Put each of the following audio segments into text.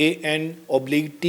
AN/TPY-2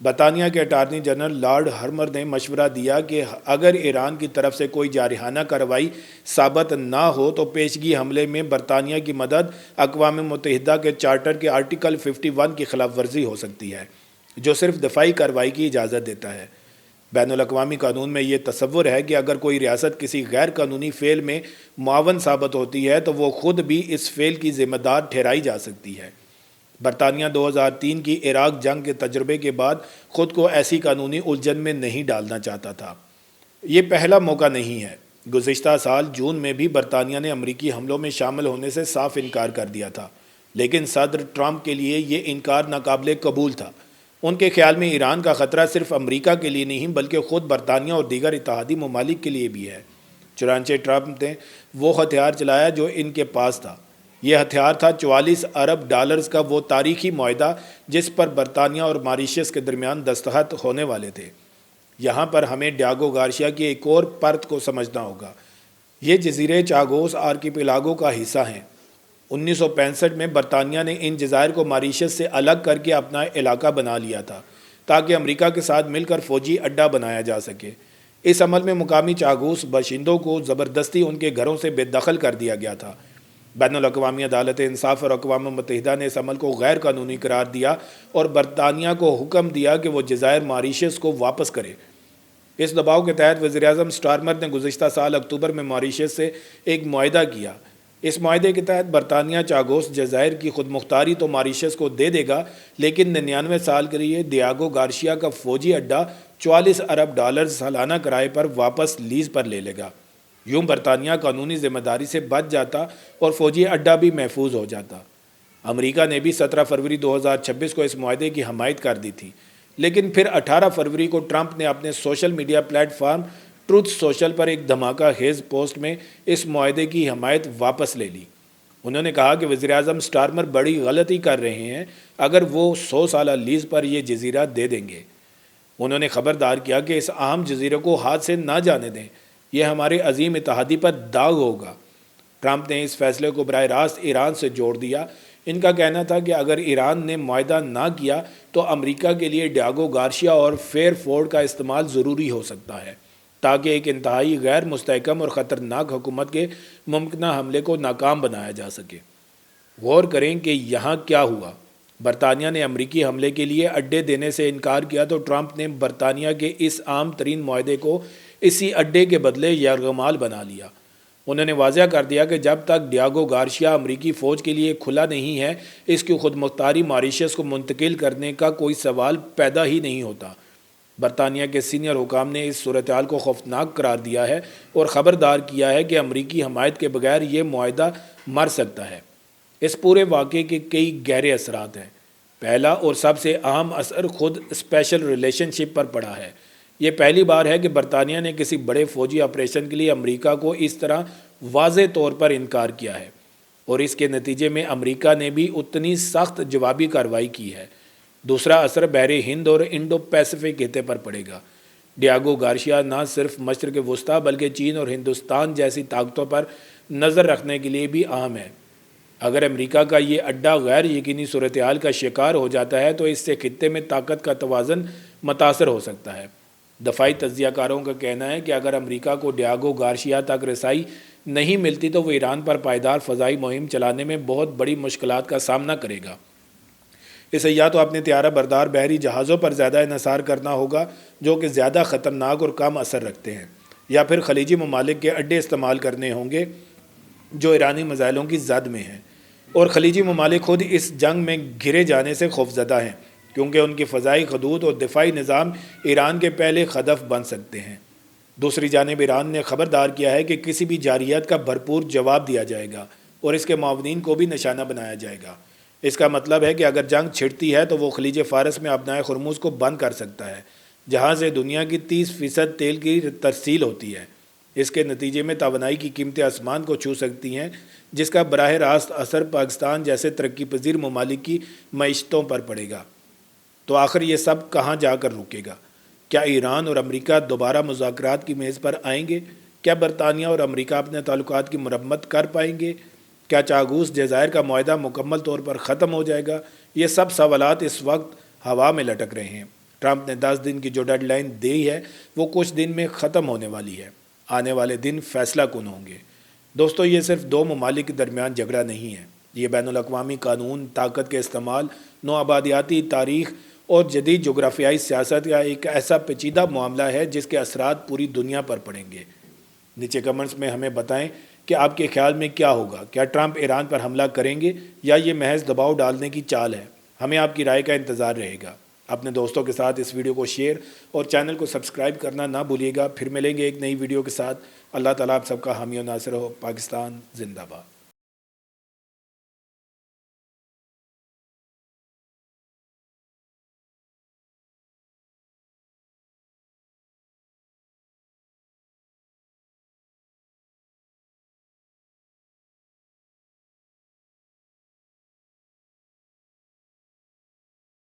برطانیہ کے attorney general lord ہرمر نے مشورہ دیا کہ اگر ایران کی طرف سے کوئی جارحانہ کارروائی ثابت نہ ہو تو پیشگی حملے میں برطانیہ کی مدد اقوام متحدہ کے چارٹر کے آرٹیکل 51 کی خلاف ورزی ہو سکتی ہے، جو صرف دفاعی کارروائی کی اجازت دیتا ہے۔ بین الاقوامی قانون میں یہ تصور ہے کہ اگر کوئی ریاست کسی غیر قانونی فعل میں معاون ثابت ہوتی ہے تو وہ خود بھی اس فعل کی ذمہ دار ٹھہرائی جا سکتی ہے۔ برطانیہ 2003 کی عراق جنگ کے تجربے کے بعد خود کو ایسی قانونی الجھن میں نہیں ڈالنا چاہتا تھا۔ یہ پہلا موقع نہیں ہے۔ گزشتہ سال جون میں بھی برطانیہ نے امریکی حملوں میں شامل ہونے سے صاف انکار کر دیا تھا، لیکن صدر ٹرمپ کے لیے یہ انکار ناقابل قبول تھا۔ ان کے خیال میں ایران کا خطرہ صرف امریکہ کے لیے نہیں بلکہ خود برطانیہ اور دیگر اتحادی ممالک کے لیے بھی ہے۔ چنانچہ ٹرمپ نے وہ ہتھیار چلایا جو ان کے پاس تھا۔ یہ ہتھیار تھا 44 ارب ڈالرز کا وہ تاریخی معاہدہ جس پر برطانیہ اور ماریشس کے درمیان دستخط ہونے والے تھے۔ یہاں پر ہمیں ڈیاگو گارشیا کی ایک اور پرت کو سمجھنا ہوگا۔ یہ جزیرے چاگوس آرکیپیلاگو کا حصہ ہیں۔ 1965 میں برطانیہ نے ان جزائر کو ماریشس سے الگ کر کے اپنا علاقہ بنا لیا تھا تاکہ امریکہ کے ساتھ مل کر فوجی اڈہ بنایا جا سکے۔ اس عمل میں مقامی چاگوس باشندوں کو زبردستی ان کے گھروں سے بے دخل کر دیا گیا تھا۔ بین الاقوامی عدالت انصاف اور اقوام متحدہ نے اس عمل کو غیر قانونی قرار دیا اور برطانیہ کو حکم دیا کہ وہ جزائر ماریشس کو واپس کرے۔ اس دباؤ کے تحت وزیراعظم سٹارمر نے گزشتہ سال اکتوبر میں ماریشس سے ایک معاہدہ کیا۔ اس معاہدے کے تحت برطانیہ چاگوس جزائر کی خود مختاری تو ماریشس کو دے دے گا، لیکن 99 سال کے لیے ڈیاگو گارشیا کا فوجی اڈہ 44 ارب ڈالرز سالانہ کرائے پر واپس لیز پر لے لے گا۔ یوں برطانیہ قانونی ذمہ داری سے بچ جاتا اور فوجی اڈہ بھی محفوظ ہو جاتا۔ امریکہ نے بھی 17 فروری 2026 کو اس معاہدے کی حمایت کر دی تھی، لیکن پھر 18 فروری کو ٹرمپ نے اپنے social media platform Truth social پر ایک دھماکہ خیز پوسٹ میں اس معاہدے کی حمایت واپس لے لی۔ انہوں نے کہا کہ وزیراعظم سٹارمر بڑی غلطی کر رہے ہیں اگر وہ 100 سالہ لیز پر یہ جزیرہ دے دیں گے۔ انہوں نے خبردار کیا کہ اس اہم جزیرے کو ہاتھ سے نہ جانے دیں، یہ ہمارے عظیم اتحادی پر داغ ہوگا۔ ٹرمپ نے اس فیصلے کو براہ راست ایران سے جوڑ دیا۔ ان کا کہنا تھا کہ اگر ایران نے معاہدہ نہ کیا تو امریکہ کے لیے ڈیاگو گارشیا اور فیر فورڈ کا استعمال ضروری ہو سکتا ہے تاکہ ایک انتہائی غیر مستحکم اور خطرناک حکومت کے ممکنہ حملے کو ناکام بنایا جا سکے۔ غور کریں کہ یہاں کیا ہوا۔ برطانیہ نے امریکی حملے کے لیے اڈے دینے سے انکار کیا تو ٹرمپ نے برطانیہ کے اس عام ترین معاہدے کو اسی اڈے کے بدلے یرغمال بنا لیا۔ انہوں نے واضح کر دیا کہ جب تک ڈیاگو گارشیا امریکی فوج کے لیے کھلا نہیں ہے، اس کی خود مختاری ماریشس کو منتقل کرنے کا کوئی سوال پیدا ہی نہیں ہوتا۔ برطانیہ کے سینئر حکام نے اس صورتحال کو خوفناک قرار دیا ہے اور خبردار کیا ہے کہ امریکی حمایت کے بغیر یہ معاہدہ مر سکتا ہے۔ اس پورے واقعے کے کئی گہرے اثرات ہیں۔ پہلا اور سب سے اہم اثر خود اسپیشل ریلیشن شپ پر پڑا ہے۔ یہ پہلی بار ہے کہ برطانیہ نے کسی بڑے فوجی آپریشن کے لیے امریکہ کو اس طرح واضح طور پر انکار کیا ہے، اور اس کے نتیجے میں امریکہ نے بھی اتنی سخت جوابی کارروائی کی ہے۔ دوسرا اثر بحر ہند اور انڈو پیسفک خطے پر پڑے گا۔ ڈیاگو گارشیا نہ صرف مشرق وسطیٰ بلکہ چین اور ہندوستان جیسی طاقتوں پر نظر رکھنے کے لیے بھی اہم ہے۔ اگر امریکہ کا یہ اڈہ غیر یقینی صورتحال کا شکار ہو جاتا ہے تو اس سے خطے میں طاقت کا توازن متاثر ہو سکتا ہے۔ دفاعی تجزیہ کاروں کا کہنا ہے کہ اگر امریکہ کو ڈیاگو گارشیا تک رسائی نہیں ملتی تو وہ ایران پر پائیدار فضائی مہم چلانے میں بہت بڑی مشکلات کا سامنا کرے گا۔ اسے یا تو اپنے طیارہ بردار بحری جہازوں پر زیادہ انحصار کرنا ہوگا جو کہ زیادہ خطرناک اور کم اثر رکھتے ہیں، یا پھر خلیجی ممالک کے اڈے استعمال کرنے ہوں گے جو ایرانی میزائلوں کی زد میں ہیں، اور خلیجی ممالک خود اس جنگ میں گھرے جانے سے خوفزدہ ہیں کیونکہ ان کی فضائی حدود اور دفاعی نظام ایران کے پہلے ہدف بن سکتے ہیں۔ دوسری جانب ایران نے خبردار کیا ہے کہ کسی بھی جارحیت کا بھرپور جواب دیا جائے گا اور اس کے معاونین کو بھی نشانہ بنایا جائے گا۔ اس کا مطلب ہے کہ اگر جنگ چھڑتی ہے تو وہ خلیج فارس میں آبنائے ہرمز کو بند کر سکتا ہے، جہاں سے دنیا کی 30% تیل کی ترسیل ہوتی ہے۔ اس کے نتیجے میں توانائی کی قیمتیں آسمان کو چھو سکتی ہیں، جس کا براہ راست اثر پاکستان جیسے ترقی پذیر ممالک کی معیشتوں پر پڑے گا۔ تو آخر یہ سب کہاں جا کر رکے گا؟ کیا ایران اور امریکہ دوبارہ مذاکرات کی میز پر آئیں گے؟ کیا برطانیہ اور امریکہ اپنے تعلقات کی مرمت کر پائیں گے؟ کیا چاگوس جزائر کا معاہدہ مکمل طور پر ختم ہو جائے گا؟ یہ سب سوالات اس وقت ہوا میں لٹک رہے ہیں۔ ٹرمپ نے 10 دن کی جو ڈیڈ لائن دی ہے وہ کچھ دن میں ختم ہونے والی ہے۔ آنے والے دن فیصلہ کن ہوں گے۔ دوستو، یہ صرف دو ممالک کے درمیان جھگڑا نہیں ہے، یہ بین الاقوامی قانون، طاقت کے استعمال، نوآبادیاتی تاریخ اور جدید جغرافیائی سیاست کا ایک ایسا پیچیدہ معاملہ ہے جس کے اثرات پوری دنیا پر پڑیں گے۔ نیچے کمنٹس میں ہمیں بتائیں کہ آپ کے خیال میں کیا ہوگا، کیا ٹرمپ ایران پر حملہ کریں گے یا یہ محض دباؤ ڈالنے کی چال ہے؟ ہمیں آپ کی رائے کا انتظار رہے گا۔ اپنے دوستوں کے ساتھ اس ویڈیو کو شیئر اور چینل کو سبسکرائب کرنا نہ بھولیے گا۔ پھر ملیں گے ایک نئی ویڈیو کے ساتھ۔ اللہ تعالیٰ آپ سب کا حامی و ناصر ہو۔ پاکستان زندہ باد۔